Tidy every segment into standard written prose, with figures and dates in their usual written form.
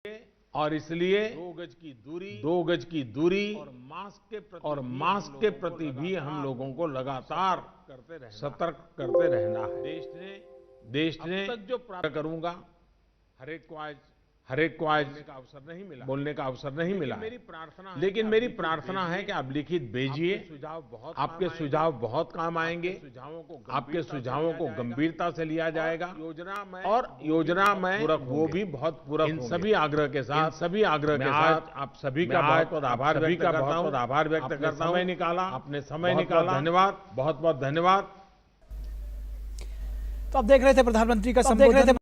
और इसलिए 2 गज की दूरी और मास्क के प्रति भी हम लोगों को लगातार सतर्क करते रहना है। देश ने करूंगा, हर एक को आज बोलने का अवसर नहीं मिला है, लेकिन मेरी प्रार्थना है कि आप लिखित भेजिए। आपके सुझाव बहुत काम आएंगे, आपके सुझावों को गंभीरता से लिया जाएगा और योजना में वो भी बहुत पूरा। इन सभी आग्रह के साथ आप सभी का बहुत आभार व्यक्त करता हूं। समय निकाला, आपने समय निकाला, धन्यवाद, बहुत बहुत धन्यवाद। तो आप देख रहे थे प्रधानमंत्री का संबोधन।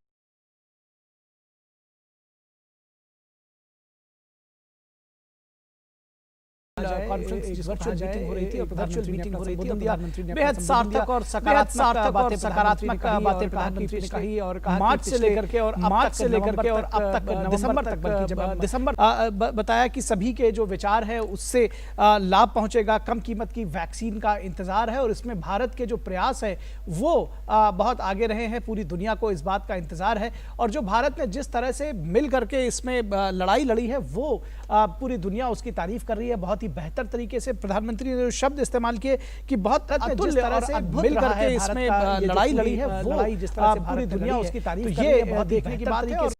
कॉन्फ्रेंस जिस वर्चुअल मीटिंग हो रही थी और वर्चुअल मीटिंग हो रही थी, बेहद सार्थक और सकारात्मक बातें प्रधानमंत्री ने कही और मार्च से लेकर के और अब तक दिसंबर तक, बल्कि दिसंबर बताया कि सभी के जो विचार है उससे लाभ पहुंचेगा। कम कीमत की वैक्सीन का इंतजार है और इसमें भारत के जो प्रयास है वो बहुत आगे रहे हैं। पूरी दुनिया को इस बात का इंतजार है और जो भारत ने जिस तरह से मिल करके इसमें लड़ाई लड़ी है वो पूरी दुनिया उसकी तारीफ कर रही है। बहुत ही बेहतर तरीके से प्रधानमंत्री ने शब्द इस्तेमाल किए कि बहुत जिस तरह से मिल करके इसमें लड़ाई लड़ी है वो जिस तरह से पूरी दुनिया उसकी तारीफ कर रही है, बहुत देखने की बात है।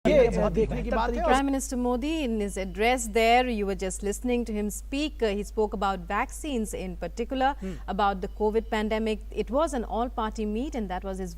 Prime Minister Modi, in his address there, you were just listening to him speak. He spoke about vaccines in particular, about the COVID pandemic. It was an all-party meet and that was his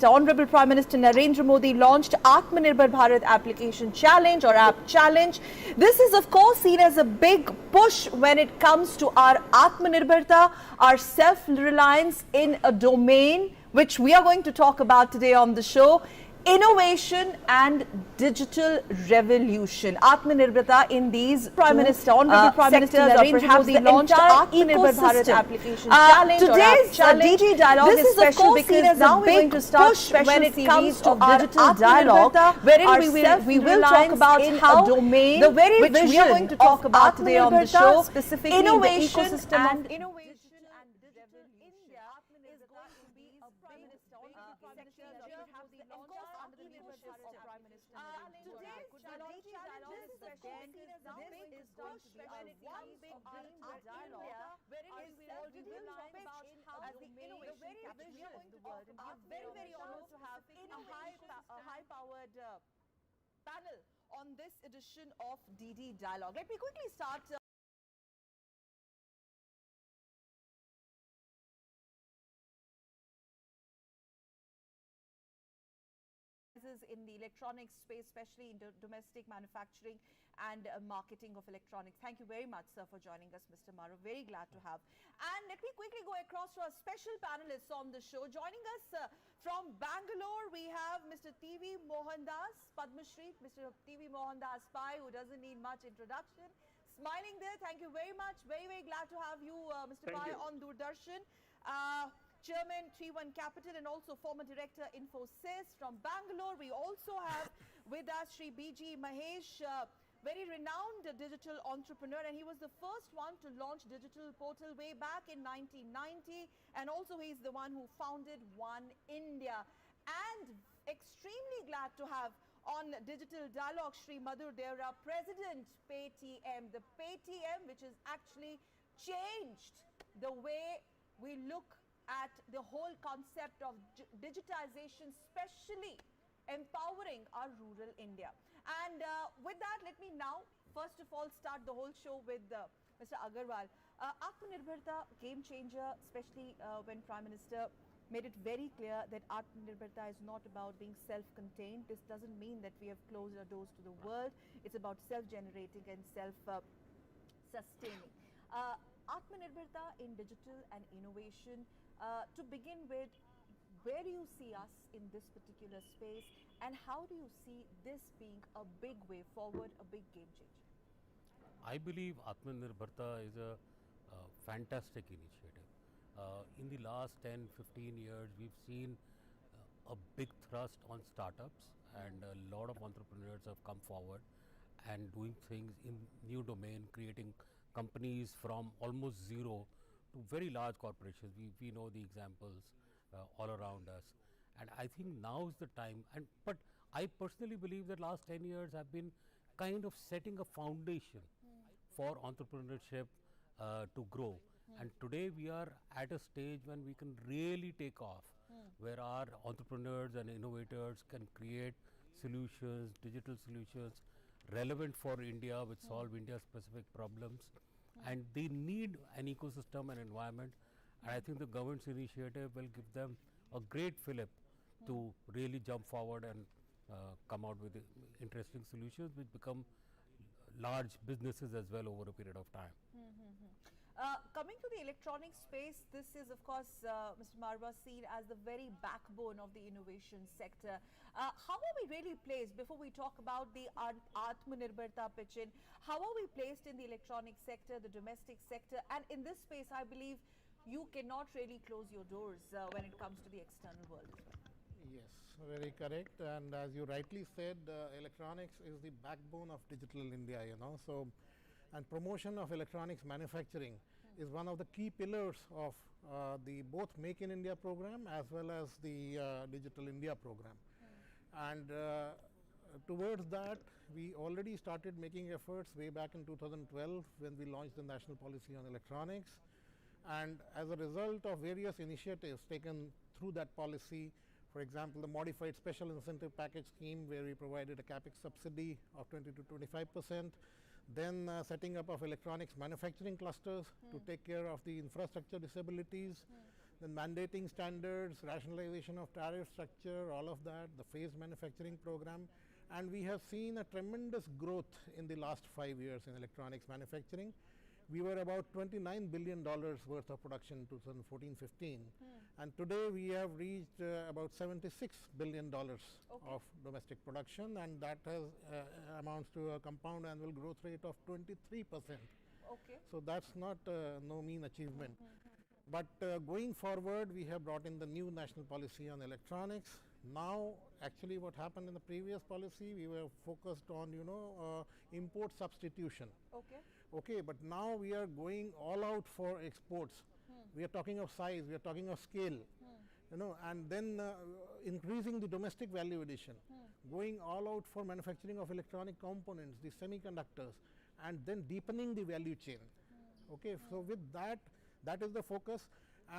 Honorable Prime Minister Narendra Modi launched Atmanirbhar Bharat Application Challenge or App Challenge. This is of course seen as a big push when it comes to our Atmanirbharta, our self-reliance in a domain which we are going to talk about today on the show. Innovation and digital revolution. Atmanirbharta in these Prime Minister, Honorable Prime Minister Narendra Modi launched Atmanirbhar Bharat Application Challenge. Today's DG Dialogue is special because now we're going to start when it comes to our digital dialogue, wherein we will talk about how domain the very which we are going to talk about today on the show, specifically innovation in the ecosystem and of innovation. High-powered panel on this edition of DD Dialogue. Let me quickly start. In the electronics space, especially in domestic manufacturing and marketing of electronics. Thank you very much, sir, for joining us, Mr. Maru. Very glad to have. And let me quickly go across to our special panelists on the show. Joining us from Bangalore, we have Mr. TV Mohandas, Padma Shri, Mr. TV Mohandas Pai, who doesn't need much introduction. Smiling there. Thank you very much. Very, very glad to have you, Mr. Pai, on Doordarshan. Chairman 3-1 Capital and also former Director Infosys from Bangalore. We also have with us Shri B.G. Mahesh, very renowned digital entrepreneur, and he was the first one to launch digital portal way back in 1990, and also he's the one who founded One India. And extremely glad to have on Digital Dialogue Shri Madhur Devra, President Paytm, the Paytm which has actually changed the way we look at the whole concept of digitization, especially empowering our rural India. And with that, let me now first of all start the whole show with Mr. Agarwal. Atmanirbharta game changer, especially when Prime Minister made it very clear that Atmanirbharta is not about being self-contained. This doesn't mean that we have closed our doors to the world. It's about self-generating and self-sustaining. Atmanirbharta in digital and innovation, to begin with, where do you see us in this particular space, and how do you see this being a big way forward, a big game changer? I believe Atmanirbharta is a fantastic initiative. In the last 10-15 years, we've seen a big thrust on startups, and a lot of entrepreneurs have come forward and doing things in new domain, creating companies from almost zero to very large corporations. We know the examples all around us, and I think now is the time. But I personally believe that last 10 years have been kind of setting a foundation for entrepreneurship to grow. And today we are at a stage when we can really take off, where our entrepreneurs and innovators can create solutions, digital solutions relevant for India, which solve India's specific problems. And they need an ecosystem and environment. And I think the government's initiative will give them a great fillip to really jump forward and come out with interesting solutions which become large businesses as well over a period of time. Coming to the electronic space, this is of course, Mr. Marwa, seen as the very backbone of the innovation sector. How are we really placed, before we talk about the Atmanirbharta pitch in, how are we placed in the electronic sector, the domestic sector? And in this space, I believe you cannot really close your doors when it comes to the external world as well. Yes, very correct. And as you rightly said, electronics is the backbone of digital India, you know. So, and promotion of electronics manufacturing is one of the key pillars of the both Make in India program as well as the Digital India program. And towards that, we already started making efforts way back in 2012 when we launched the National Policy on Electronics. And as a result of various initiatives taken through that policy, for example, the modified special incentive package scheme, where we provided a capex subsidy of 20 to 25%, then setting up of electronics manufacturing clusters to take care of the infrastructure disabilities, then mandating standards, rationalization of tariff structure, all of that, the phased manufacturing program. And we have seen a tremendous growth in the last 5 years in electronics manufacturing. We were about $29 billion worth of production in 2014-15, and today we have reached about $76 billion of domestic production, and that has amounts to a compound annual growth rate of 23%. Okay. So that's not no mean achievement. But going forward, we have brought in the new national policy on electronics. Now, actually what happened in the previous policy, we were focused on, import substitution. Okay. Okay, but now we are going all out for exports. We are talking of size, we are talking of scale, and then increasing the domestic value addition, going all out for manufacturing of electronic components, the semiconductors, and then deepening the value chain. Okay, so with that is the focus.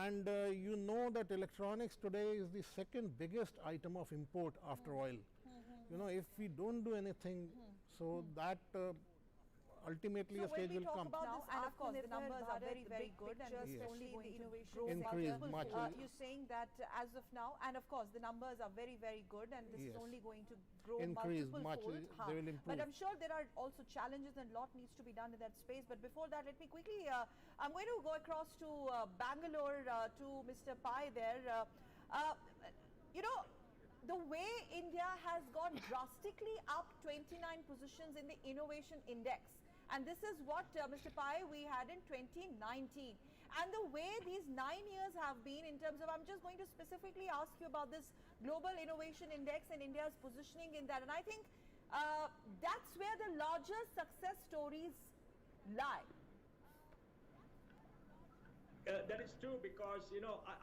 And you know that electronics today is the second biggest item of import after oil. If we don't do anything, so that ultimately a stage will come. About this, and of course the numbers are very, very good, and especially in the innovation sector. You're saying that as of now, and of course the numbers are very, very good, and this is only going to grow multiple fold. They will improve. But I'm sure there are also challenges, and a lot needs to be done in that space. But before that, let me quickly, I'm going to go across to Bangalore to Mr. Pai there. The way India has gone drastically up 29 positions in the innovation index, and this is what Mr. Pai we had in 2019, and the way these 9 years have been in terms of, I'm just going to specifically ask you about this Global Innovation Index and India's positioning in that. And I think that's where the larger success stories lie. That is true, because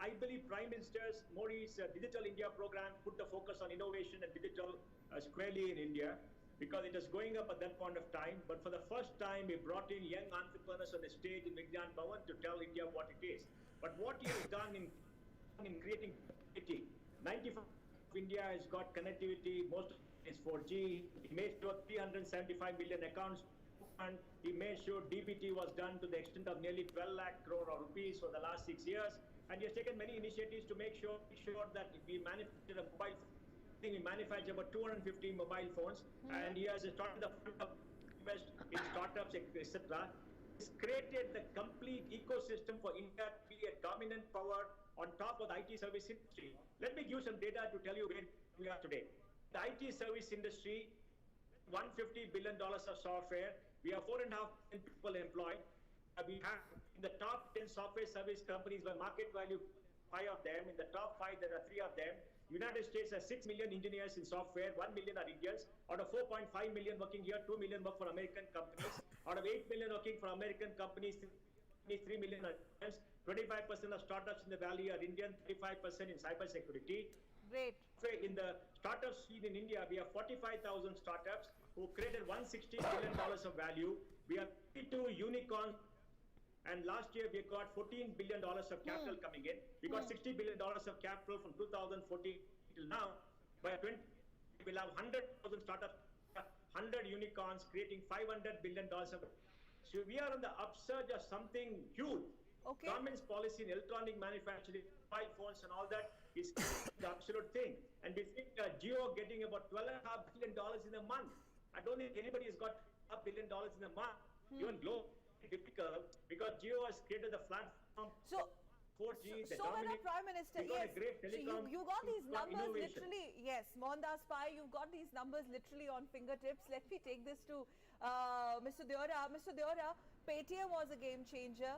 I believe Prime Minister Modi's Digital India program put the focus on innovation and digital squarely in India, because it was going up at that point of time. But for the first time, we brought in young entrepreneurs on the stage in Vigyan Bhavan to tell India what it is. But what he has done in creating connectivity, 95% of India has got connectivity, most of it is 4G. He made sure 375 million accounts, and he made sure DBT was done to the extent of nearly 12 lakh crore rupees for the last 6 years. And he has taken many initiatives to make sure that we manufacture a mobile phone. We manufacture about 250 mobile phones, and he has started the fund of invest in startups, etc. He's created the complete ecosystem for India to be a dominant power on top of the IT service industry. Let me give some data to tell you where we are today. The IT service industry, $150 billion of software. We have 4.5 million people employed. We have in the top 10 software service companies by market value, 5 of them. In the top 5, there are 3 of them. United States has 6 million engineers in software, 1 million are Indians. Out of 4.5 million working here, 2 million work for American companies. Out of 8 million working for American companies, 3 million are Indians. 25% of startups in the Valley are Indian, 35% in cybersecurity. Great. In the startup scene in India, we have 45,000 startups who created $160 billion of value. We have 52 unicorns. And last year, we got $14 billion of capital coming in. We got $60 billion of capital from 2014 till now. By 20, we will have 100,000 startups, 100 unicorns, creating $500 billion of. So we are on the upsurge of something huge. Okay. Government's policy in electronic manufacturing, mobile phones and all that is the absolute thing. And we think Jio getting about $12.5 billion in a month. I don't think anybody has got $1 billion in a month. Even global. Difficult, because Jio has created the platform. So 4G, so when a Prime Minister, yes, so you got these numbers literally, yes, Mohandas Pai, you've got these numbers literally on fingertips. Let me take this to Mr. Deora. Mr. Deora, Paytm was a game changer,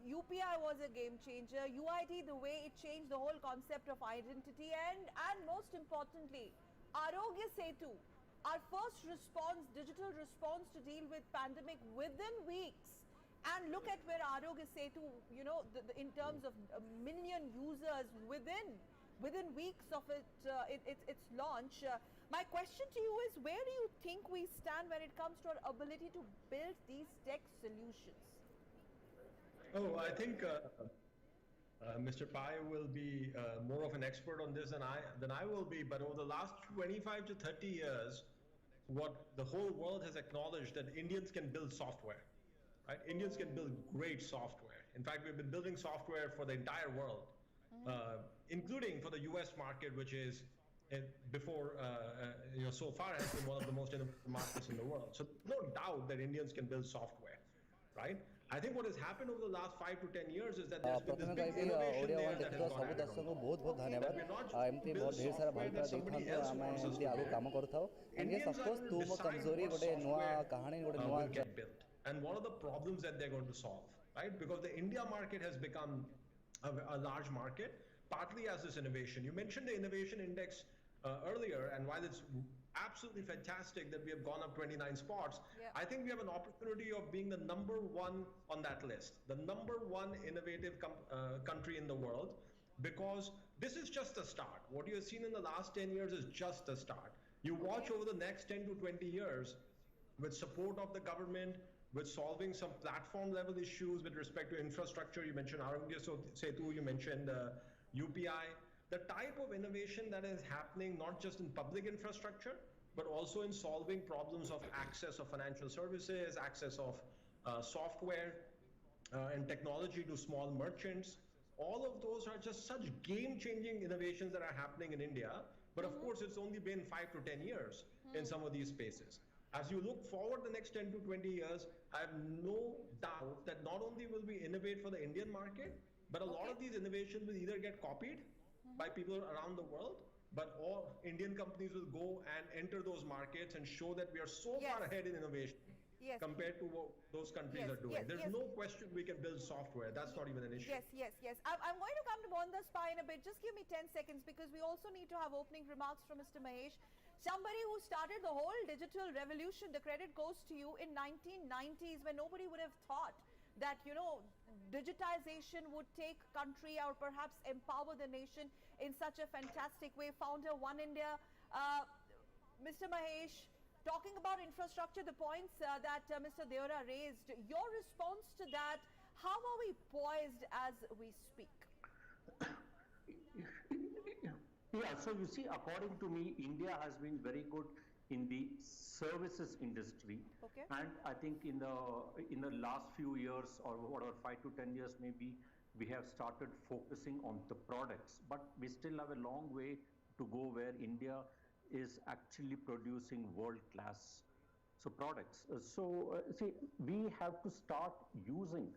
UPI was a game changer, UID, the way it changed the whole concept of identity, and most importantly, Arogya Setu, our first response, digital response to deal with pandemic within weeks. And look at where Arogya Setu, in terms of a million users within weeks of its launch. My question to you is, where do you think we stand when it comes to our ability to build these tech solutions? Oh, I think Mr. Pai will be more of an expert on this than I will be. But over the last 25 to 30 years, what the whole world has acknowledged that Indians can build software, right? Indians can build great software. In fact, we've been building software for the entire world, including for the US market, which is before, so far has been one of the most innovative markets in the world. So no doubt that Indians can build software, right? I think what has happened over the last 5 to 10 years is that there's been this big innovation there that has gone बहुत धन्यवाद एमती बहुत ढेर सारा भाषा देखा आम एमती आगे काम करथाओ एंड यस ऑफ कोर्स तुम कमजोरी गोटे नुआ कहानी गोटे नुआ and what are the problems that they're going to solve, right? Because the India market has become a large market, partly as this innovation. You mentioned the innovation index earlier, and while it's absolutely fantastic that we have gone up 29 spots, I think we have an opportunity of being the #1 on that list, the #1 innovative country in the world, because this is just a start. What you have seen in the last 10 years is just a start. You watch over the next 10 to 20 years, with support of the government, with solving some platform level issues with respect to infrastructure. You mentioned Arogya Setu, you mentioned UPI. The type of innovation that is happening, not just in public infrastructure, but also in solving problems of access of financial services, access of software and technology to small merchants. All of those are just such game-changing innovations that are happening in India. But of course, it's only been 5 to 10 years in some of these spaces. As you look forward the next 10 to 20 years, I have no doubt that not only will we innovate for the Indian market, but a lot of these innovations will either get copied by people around the world, but all Indian companies will go and enter those markets and show that we are so far ahead in innovation compared to what those countries are doing. There's no question we can build software. That's not even an issue. Yes. I'm going to come to Mohandas Pai in a bit. Just give me 10 seconds because we also need to have opening remarks from Mr. Mahesh. Somebody who started the whole digital revolution, the credit goes to you in 1990s when nobody would have thought that, you know, digitization would take country or perhaps empower the nation in such a fantastic way. Founder One India, Mr. Mahesh, talking about infrastructure, the points that Mr. Deora raised, your response to that, how are we poised as we speak? Yeah, so you see, according to me, India has been very good in the services industry. Okay. And I think in the last few years or whatever, 5 to 10 years maybe, we have started focusing on the products. But we still have a long way to go where India is actually producing world-class products. See, we have to start using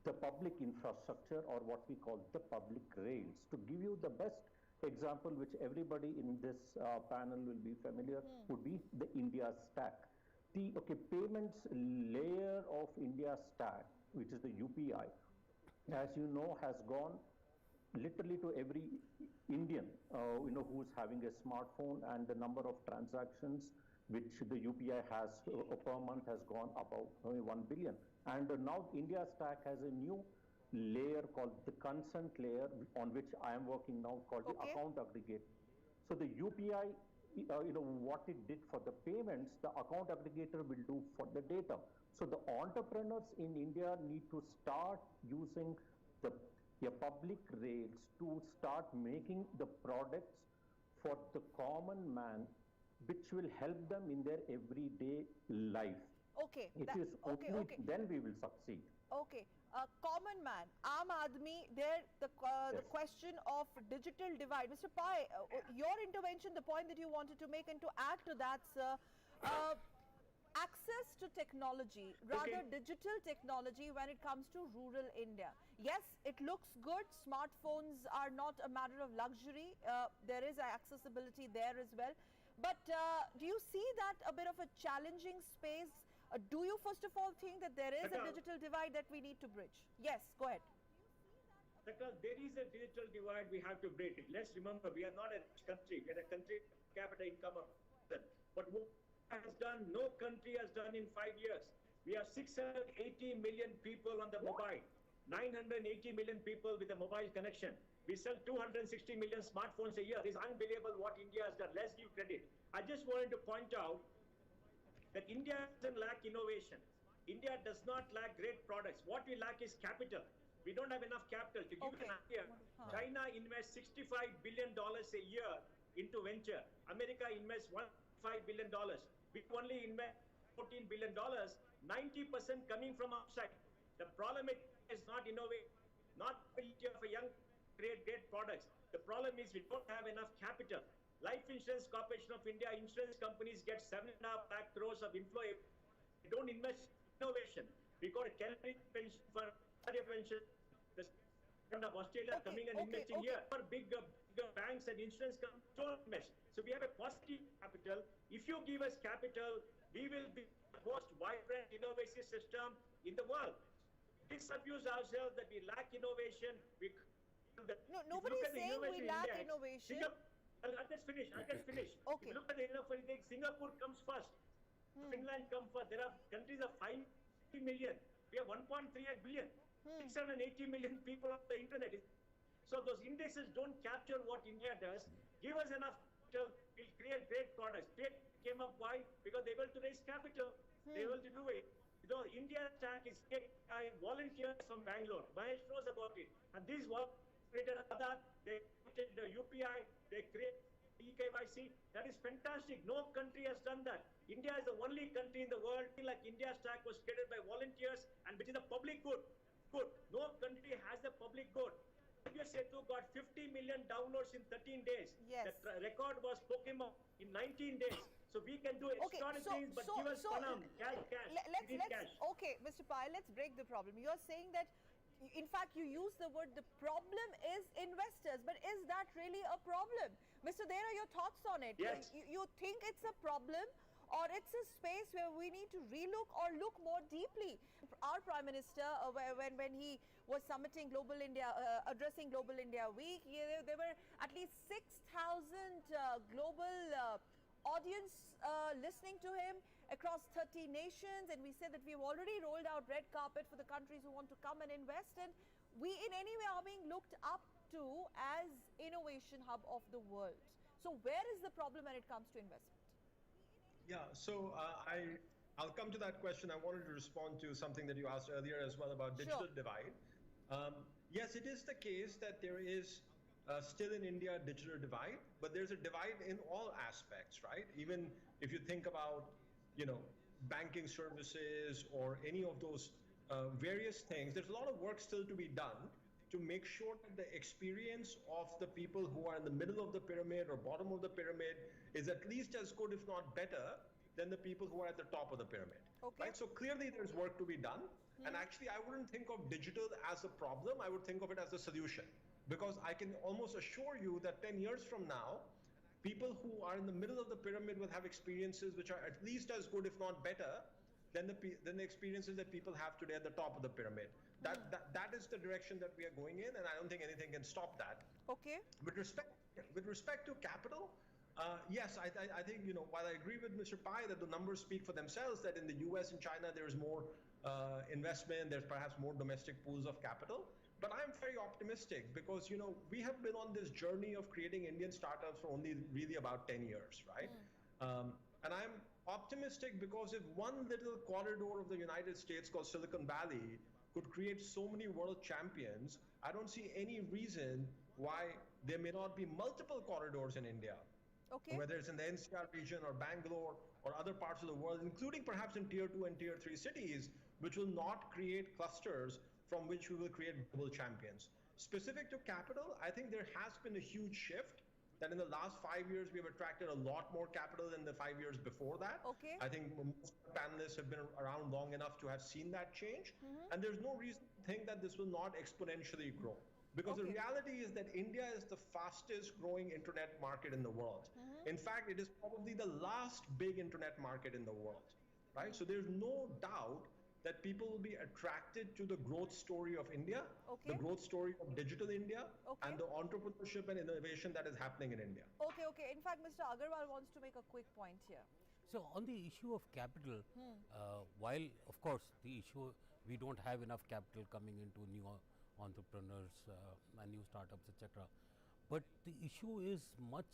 the public infrastructure or what we call the public rails. To give you the best example, which everybody in this panel will be familiar, would be the India stack. The payments layer of India stack, which is the UPI, as you know, has gone literally to every Indian, who's having a smartphone, and the number of transactions which the UPI has per month has gone about 1 billion. And now India stack has a new layer called the consent layer, on which I am working now, called the account aggregate. So the UPI, what it did for the payments, the account aggregator will do for the data. So the entrepreneurs in India need to start using the public rails to start making the products for the common man, which will help them in their everyday life. Okay. Then we will succeed. Okay. Common man, Aam Aadmi, there the question of digital divide. Mr. Pai, your intervention, the point that you wanted to make, and to add to that, sir, access to technology, rather digital technology when it comes to rural India. Yes, it looks good. Smartphones are not a matter of luxury. There is accessibility there as well. But do you see that a bit of a challenging space? Do you first of all think that there is a digital divide that we need to bridge? Yes, go ahead. Because there is a digital divide we have to bridge. Let's remember, we are not a rich country. We are a country per capita income of but what has done, no country has done in 5 years. We have 680 million people on the mobile, 980 million people with a mobile connection. We sell 260 million smartphones a year. It's unbelievable what India has done. Let's give credit. I just wanted to point out that India doesn't lack innovation. India does not lack great products. What we lack is capital. We don't have enough capital. To give you an idea, China invests $65 billion a year into venture. America invests $1.5 billion. We only invest $14 billion, 90% coming from outside. The problem is not innovation, not ability of a young create great products. The problem is we don't have enough capital. Life Insurance Corporation of India, insurance companies get 7.5 lakh crores of inflow. They don't invest in innovation. We got a Cambridge pension for pension. The of Australia coming and investing here. For bigger banks and insurance companies don't invest. So we have a positive capital. If you give us capital, we will be the most vibrant innovation system in the world. We disabuse ourselves that we lack innovation. No, nobody is saying we lack innovation. I'll just finish. Okay. If you look at the innovation, Singapore comes first. Finland comes first. There are countries of 5 million. We have 1.38 billion. 680 million people on the internet. So those indexes don't capture what India does. Give us enough capital, we'll create great products. Trade came up why? Because they were able to raise capital. They were able to do it. You know, India stack is volunteers from Bangalore. Mahesh knows about it. And these created Aadhaar, they created the UPI, they created eKYC. That is fantastic. No country has done that. India is the only country in the world like India stack was created by volunteers and which is the public good. No country has the public good. Setu got 50 million downloads in 13 days. Yes. The record was Pokemon in 19 days. So we can do extraordinary things, but give us cash. Okay, Mr. Pai, let's break the problem. You're saying that, in fact, you use the word, the problem is investors. But is that really a problem? Mr. Dera, your thoughts on it? Yes. You think it's a problem? or it's a space where we need to relook or look more deeply? Our Prime Minister, when he was summiting Global India, addressing Global India Week, there were at least 6,000 global audience listening to him across 30 nations, and we said that we've already rolled out red carpet for the countries who want to come and invest, and we in any way are being looked up to as innovation hub of the world. So where is the problem when it comes to investment? Yeah, so I'll come to that question. I wanted to respond to something that you asked earlier as well about digital divide. Yes, it is the case that there is still in India a digital divide, but there's a divide in all aspects, right? Even if you think about, banking services or any of those various things, there's a lot of work still to be done to make sure that the experience of the people who are in the middle of the pyramid or bottom of the pyramid is at least as good, if not better, than the people who are at the top of the pyramid. Okay. Right? So clearly there's work to be done. And actually, I wouldn't think of digital as a problem. I would think of it as a solution, because I can almost assure you that 10 years from now, people who are in the middle of the pyramid will have experiences which are at least as good, if not better, than the experiences that people have today at the top of the pyramid. That is the direction that we are going in, and I don't think anything can stop that. Okay. With respect to capital, yes, I think, while I agree with Mr. Pai that the numbers speak for themselves, that in the US and China there's more investment, there's perhaps more domestic pools of capital. But I'm very optimistic because, we have been on this journey of creating Indian startups for only really about 10 years, right? And I'm optimistic because if one little corridor of the United States called Silicon Valley could create so many world champions, I don't see any reason why there may not be multiple corridors in India. Okay. Whether it's in the NCR region or Bangalore or other parts of the world, including perhaps in tier 2 and tier 3 cities, which will not create clusters from which we will create global champions. Specific to capital, I think there has been a huge shift that in the last 5 years, we have attracted a lot more capital than the 5 years before that. Okay. I think most panelists have been around long enough to have seen that change. And there's no reason to think that this will not exponentially grow. Because the reality is that India is the fastest growing internet market in the world. In fact, it is probably the last big internet market in the world, right? So there's no doubt that people will be attracted to the growth story of India, the growth story of digital India, and the entrepreneurship and innovation that is happening in India. Okay. In fact, Mr. Agarwal wants to make a quick point here. So on the issue of capital, while of course the issue, we don't have enough capital coming into new entrepreneurs and new startups, etc. But the issue is much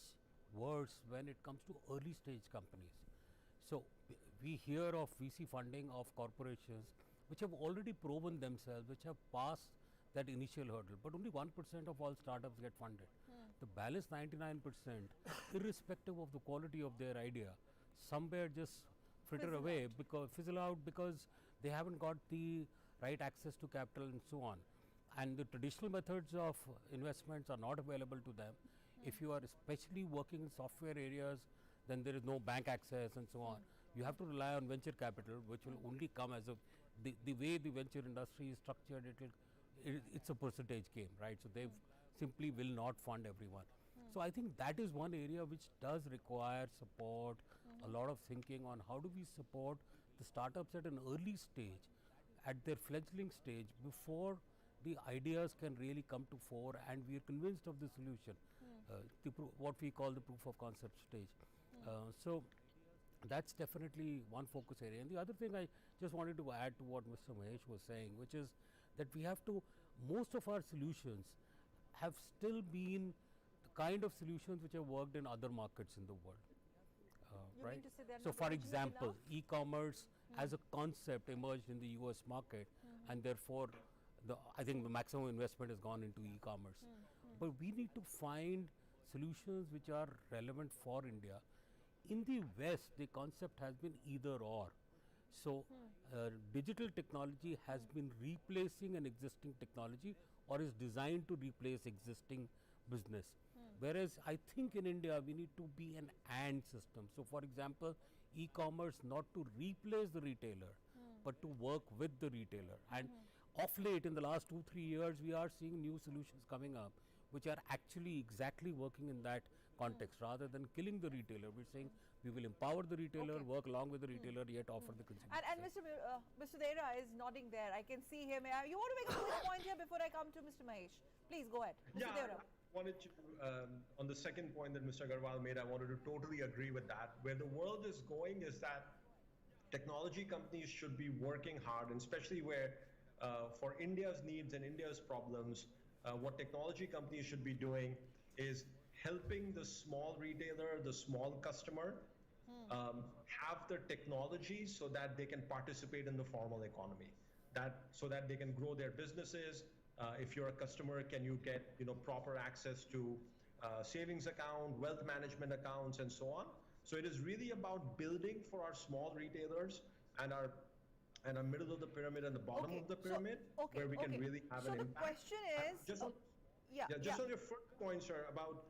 worse when it comes to early stage companies. So we hear of VC funding of corporations which have already proven themselves, which have passed that initial hurdle, but only 1% of all startups get funded. The balance 99%, irrespective of the quality of their idea, somewhere just fizzle out because they haven't got the right access to capital and so on. And the traditional methods of investments are not available to them. If you are especially working in software areas, then there is no bank access and so on. You have to rely on venture capital, which will only come as the way the venture industry is structured, it's a percentage game, right? So they simply will not fund everyone. So I think that is one area which does require support, a lot of thinking on how do we support the startups at an early stage, at their fledgling stage, before the ideas can really come to fore and we are convinced of the solution, what we call the proof of concept stage. So that's definitely one focus area. And the other thing I just wanted to add to what Mr. Mahesh was saying, which is that we have to, most of our solutions have still been the kind of solutions which have worked in other markets in the world. Right? So for example, e-commerce as a concept emerged in the US market, and therefore I think the maximum investment has gone into e-commerce. But we need to find solutions which are relevant for India. In the West, the concept has been either or. So digital technology has been replacing an existing technology or is designed to replace existing business. Whereas I think in India we need to be an and system. So for example, e-commerce not to replace the retailer, but to work with the retailer. And of late, in the last 2-3 years, we are seeing new solutions coming up which are actually exactly working in that context. Rather than killing the retailer, we're saying we will empower the retailer, work along with the retailer, yet offer the consumer. And Mr. Dera is nodding there. I can see him. You want to make a quick point here before I come to Mr. Mahesh? Please go ahead. Mr. Dera. I wanted to, on the second point that Mr. Agarwal made, I wanted to totally agree with that. Where the world is going is that technology companies should be working hard, and especially where for India's needs and India's problems, what technology companies should be doing is helping the small retailer, the small customer, have the technology so that they can participate in the formal economy, so that they can grow their businesses. If you're a customer, can you get proper access to savings account, wealth management accounts, and so on. So it is really about building for our small retailers and our middle of the pyramid and the bottom of the pyramid, where we can really have an impact. So the question is, just on your first point, sir, about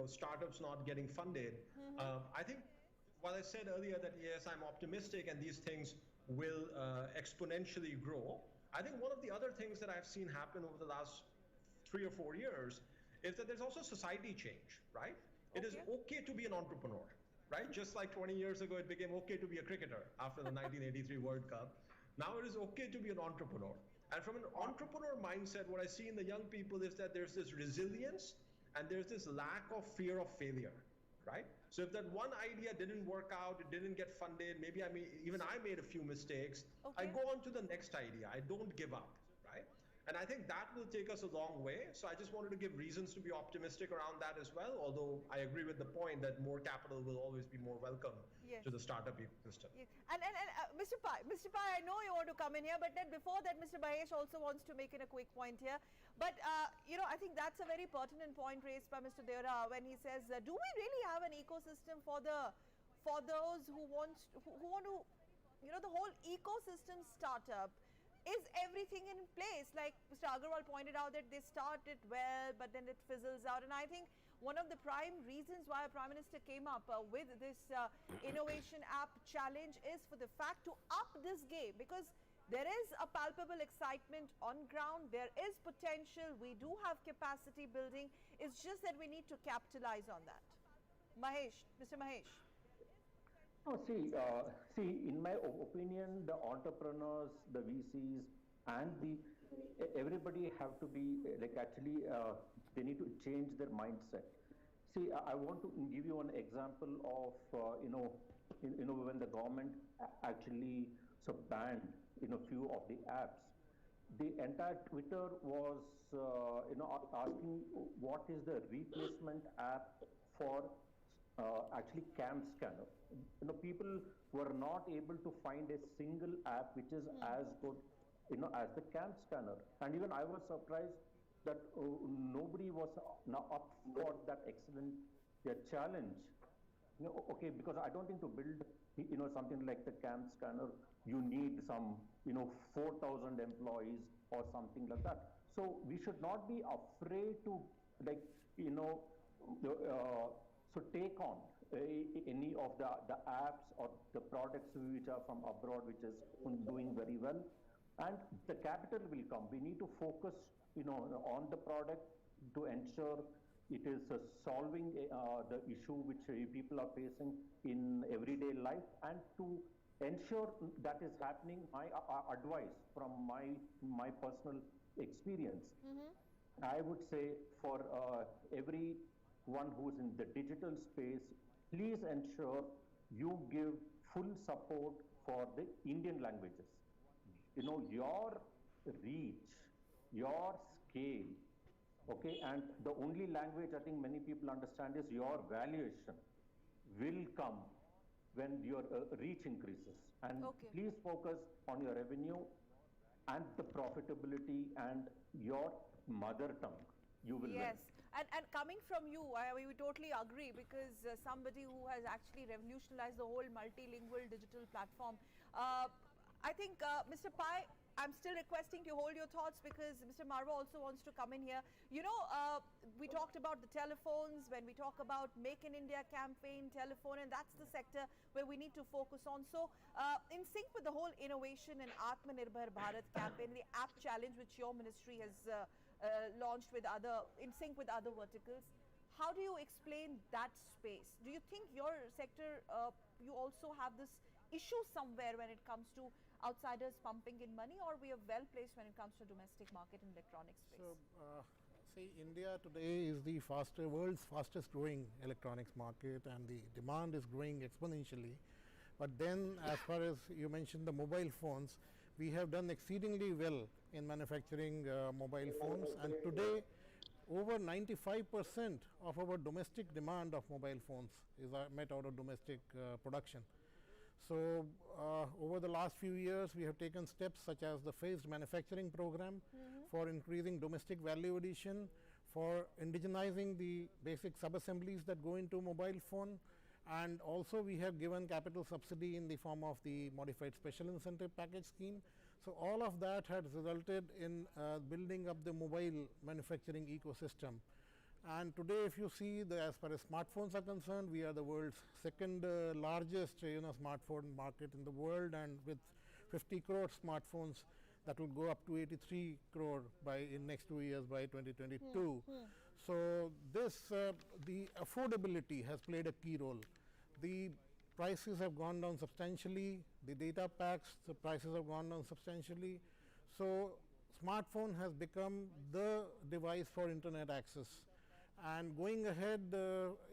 startups not getting funded. I think while I said earlier that yes, I'm optimistic and these things will exponentially grow, I think one of the other things that I've seen happen over the last 3 or 4 years is that there's also society change, right? It is okay to be an entrepreneur, right? Just like 20 years ago, it became okay to be a cricketer after the 1983 World Cup. Now it is okay to be an entrepreneur. And from an entrepreneur mindset, what I see in the young people is that there's this resilience and there's this lack of fear of failure, right? So if that one idea didn't work out, it didn't get funded, maybe I made a few mistakes, I go on to the next idea. I don't give up, right? And I think that will take us a long way. So I just wanted to give reasons to be optimistic around that as well, although I agree with the point that more capital will always be more welcome to the startup ecosystem. Yes. And Mr. Pai, I know you want to come in here, but then before that, Mr. Mahesh also wants to make in a quick point here. But, I think that's a very pertinent point raised by Mr. Dera when he says, do we really have an ecosystem for those who want to, the whole ecosystem startup? Is everything in place? Like Mr. Agarwal pointed out that they started well, but then it fizzles out. And I think one of the prime reasons why our Prime Minister came up with this innovation app challenge is for the fact to up this game, because there is a palpable excitement on ground. There is potential. We do have capacity building. It's just that we need to capitalize on that. Mahesh, Mr. Mahesh. No, see, in my opinion, the entrepreneurs, the VCs, and everybody have to be they need to change their mindset. See, I want to give you an example of when the government actually banned few of the apps. The entire Twitter was asking what is the replacement app for actually cam scanner. People were not able to find a single app which is as good as the cam scanner. And even I was surprised that nobody was up for that excellent challenge. Because I don't think to build something like the cam scanner you need some 4,000 employees or something like that. So we should not be afraid to take on any of the apps or the products which are from abroad, which is doing very well, and the capital will come. We need to focus on the product to ensure it is solving the issue which people are facing in everyday life, and to ensure that is happening. My advice from my personal experience, I would say for everyone who's in the digital space, please ensure you give full support for the Indian languages. Your reach, your scale, and the only language I think many people understand is your valuation will come when your reach increases. And please focus on your revenue and the profitability and your mother tongue. You will win. And coming from you, we totally agree, because somebody who has actually revolutionized the whole multilingual digital platform. I think, Mr. Pai, I'm still requesting to hold your thoughts, because Mr. Marwa also wants to come in here. We talked about the telephones, when we talk about Make in India campaign, telephone, and that's the sector where we need to focus on. So, in sync with the whole innovation and Atmanirbhar Bharat campaign, the app challenge which your ministry has launched in sync with other verticals, how do you explain that space? Do you think your sector, you also have this issue somewhere when it comes to outsiders pumping in money, or we are well placed when it comes to domestic market and electronics space? So, see, India today is the world's fastest growing electronics market, and the demand is growing exponentially. But then, as far as you mentioned the mobile phones, we have done exceedingly well in manufacturing mobile phones, and today over 95% of our domestic demand of mobile phones is met out of domestic production. So, over the last few years, we have taken steps such as the phased manufacturing program for increasing domestic value addition, for indigenizing the basic sub-assemblies that go into mobile phone, and also we have given capital subsidy in the form of the modified special incentive package scheme. So, all of that has resulted in building up the mobile manufacturing ecosystem. And today, if you see, as far as smartphones are concerned, we are the world's second largest smartphone market in the world, and with 50 crore smartphones that will go up to 83 crore in next 2 years by 2022. So this the affordability has played a key role. The prices have gone down substantially, the data packs, the prices have gone down substantially. So smartphone has become the device for internet access. And going ahead,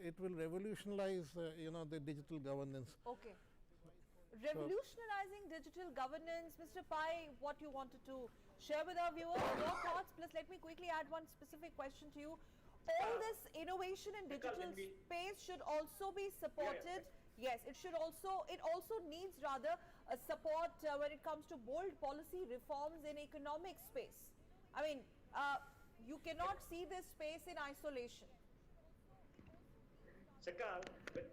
it will revolutionize, the digital governance. Okay. Revolutionizing digital governance, Mr. Pai, what you wanted to share with our viewers, your thoughts, plus let me quickly add one specific question to you. All this innovation in digital space should also be supported. Yes, it also needs rather a support when it comes to bold policy reforms in economic space. I mean, you cannot see this space in isolation. Sakal, with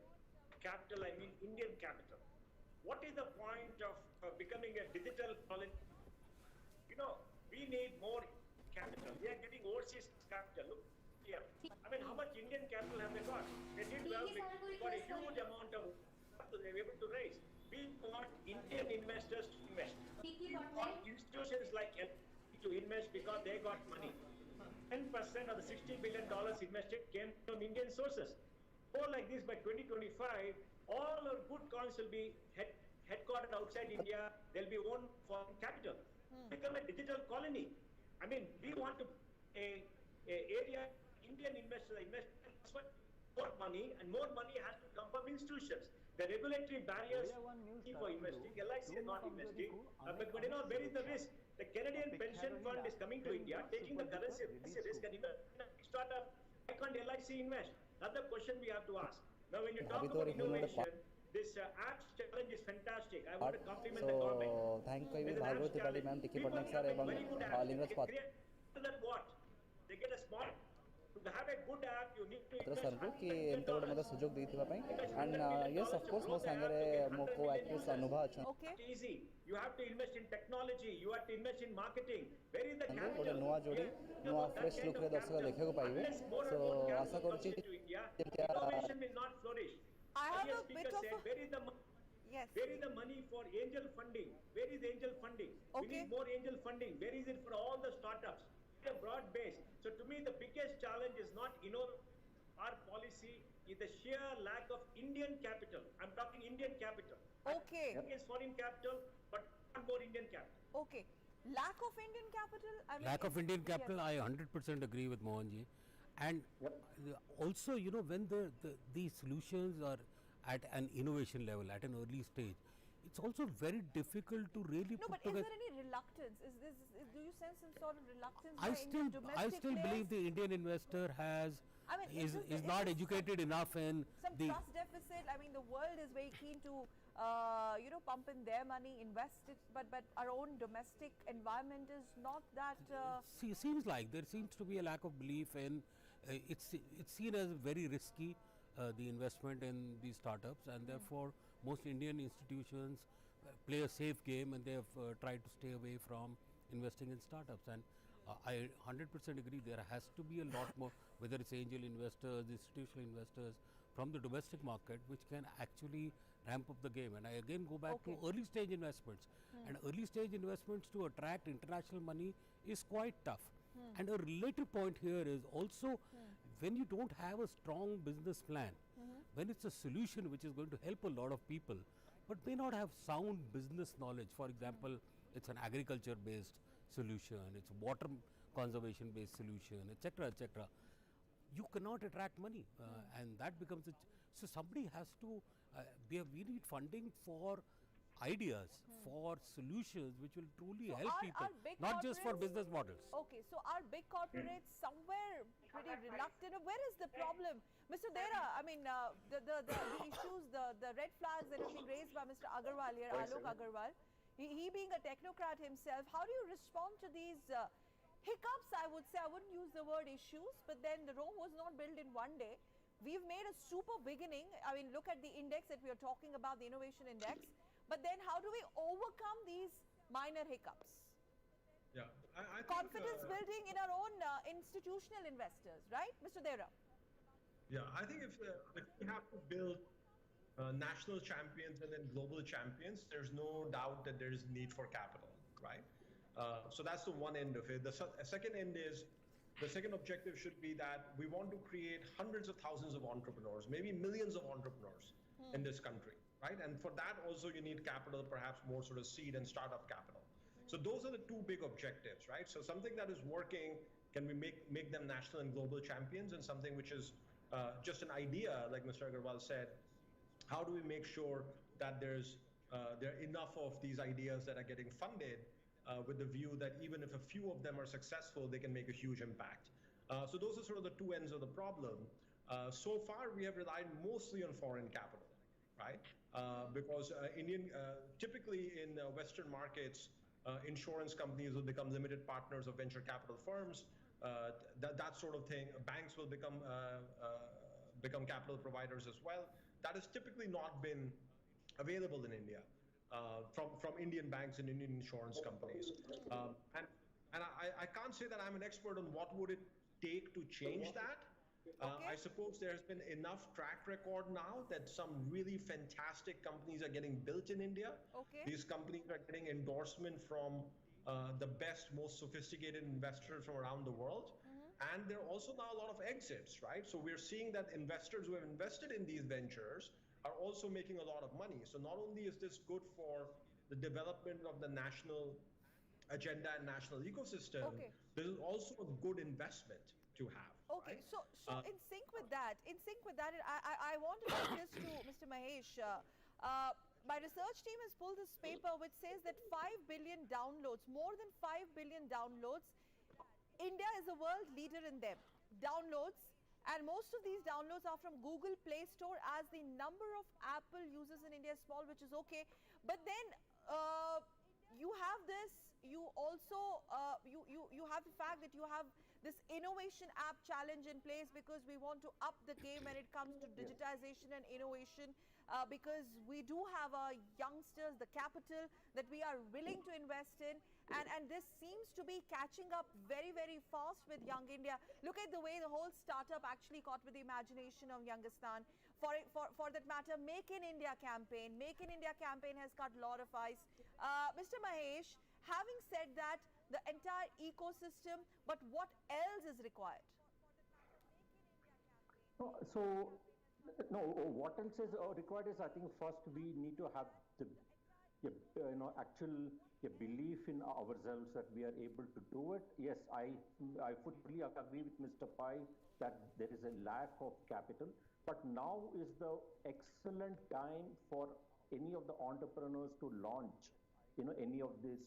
capital, I mean Indian capital. What is the point of becoming a digital colony? We need more capital. We are getting overseas capital. Look here. I mean, how much Indian capital have they got? They did well. They got a huge amount of capital they were able to raise. We want Indian investors to invest. We want institutions like to invest because they got money. 10% of the $60 billion invested came from Indian sources. More like this, by 2025, all our good coins will be headquartered outside India. They'll be owned foreign capital. Become a digital colony. I mean, we want to a area Indian investors invest more money, and more money has to come from institutions. The regulatory barriers for investing, LIC is not investing, but where is the risk? The Canadian pension fund is coming to India, taking the currency risk, and even startup, why can't LIC invest? That's the question we have to ask. Now, when you talk about innovation, this apps challenge is fantastic. I want to compliment the government. Thank you, Bhagwati Padi ma'am, Tikki Patnaik sir, and Lingraj Pat. That what? They get a small. To have a good app, you need to invest. कि एंते बड़े मतलब सुजोग दी थी पाई and yes of course most angare mo co-actors अनुभव अच्छा. Okay. Easy. You have to invest in technology. You have to invest in marketing. Where is the capital? ଗୋଟେ ନୂଆ ଯୋଡ଼ି ନୂଆ fresh look ରେ ଦର୍ଶକ ଦେଖିବାକୁ ପାଇବେ. So ଆଶା କରୁଛି innovation will not flourish. I have a bit of where is the Where is the money for angel funding? Where is angel funding? Okay. We need more angel funding. Where is it for all the startups? A broad base. So to me, the biggest challenge is not our policy is the sheer lack of Indian capital. I'm talking Indian capital. Okay. Against foreign capital, but not more Indian capital. Okay. Lack of Indian capital? I mean, lack of Indian capital, yes. I 100% agree with Mohanji. And also, when these solutions are at an innovation level, at an early stage, it's also very difficult to really put together. No, but is there any reluctance? Do you sense some sort of reluctance I still believe the Indian investor is not educated enough in some trust deficit. I mean, the world is very keen to pump in their money, invest it, but our own domestic environment is not that. Seems like there seems to be a lack of belief in. It's seen as very risky. The investment in these startups, and therefore most Indian institutions play a safe game, and they have tried to stay away from investing in startups. And I 100% agree, there has to be a lot more, whether it's angel investors, institutional investors from the domestic market, which can actually ramp up the game. And I again go back to early stage investments. And early stage investments to attract international money is quite tough. And a related point here is also when you don't have a strong business plan, when it's a solution which is going to help a lot of people, but may not have sound business knowledge, for example, it's an agriculture based solution, it's water conservation based solution, etc., etc., you cannot attract money, and that becomes so somebody has to we need funding for ideas, for solutions which will truly help people, not just for business models. Okay, so are big corporates somewhere pretty reluctant? Where is the problem? Mr. Dera, I mean, the issues, the red flags that have been raised by Mr. Agarwal here, Alok Agarwal, he being a technocrat himself, how do you respond to these hiccups? I would say, I wouldn't use the word issues, but then the Rome was not built in one day. We've made a super beginning. I mean, look at the index that we are talking about, the innovation index. But then how do we overcome these minor hiccups? Yeah, I confidence think, building in our own institutional investors, right, Mr. Dera? Yeah, I think if we have to build national champions and then global champions, there's no doubt that there is need for capital, right? So that's the one end of it. The second end is, the second objective should be that we want to create hundreds of thousands of entrepreneurs, maybe millions of entrepreneurs in this country, right? And for that also you need capital, perhaps more sort of seed and startup capital. So those are the two big objectives, right? So something that is working, can we make them national and global champions, and something which is just an idea, like Mr. Agarwal said, how do we make sure that there are enough of these ideas that are getting funded with the view that even if a few of them are successful, they can make a huge impact. So those are sort of the two ends of the problem. So far, we have relied mostly on foreign capital, right? Because typically in Western markets, insurance companies will become limited partners of venture capital firms, that sort of thing. Banks will become capital providers as well. That has typically not been available in India. From Indian banks and Indian insurance companies. And I can't say that I'm an expert on what would it take to change that. I suppose there's been enough track record now that some really fantastic companies are getting built in India. These companies are getting endorsement from the best, most sophisticated investors from around the world. And there are also now a lot of exits, right? So we're seeing that investors who have invested in these ventures are also making a lot of money. So not only is this good for the development of the national agenda and national ecosystem, this is also a good investment to have. Okay, right? So in sync with that, I want to take this to Mr. Mahesh. My research team has pulled this paper which says that 5 billion downloads, more than 5 billion downloads, India is a world leader in them. Downloads. And most of these downloads are from Google Play Store, as the number of Apple users in India is small, which is okay. But then you have this, you also, you have the fact that you have this innovation app challenge in place, because we want to up the game when it comes to digitization and innovation, because we do have our youngsters, the capital that we are willing to invest in. And this seems to be catching up very, very fast with Young India. Look at the way the whole startup actually caught with the imagination of Youngistan. For that matter, Make in India campaign. Make in India campaign has cut a lot of ice. Mr. Mahesh, having said that, the entire ecosystem, but what else is required? What else is required is, I think first we need to have the actual belief in ourselves that we are able to do it. Yes, I fully agree with Mr. Pai that there is a lack of capital, but now is the excellent time for any of the entrepreneurs to launch any of this.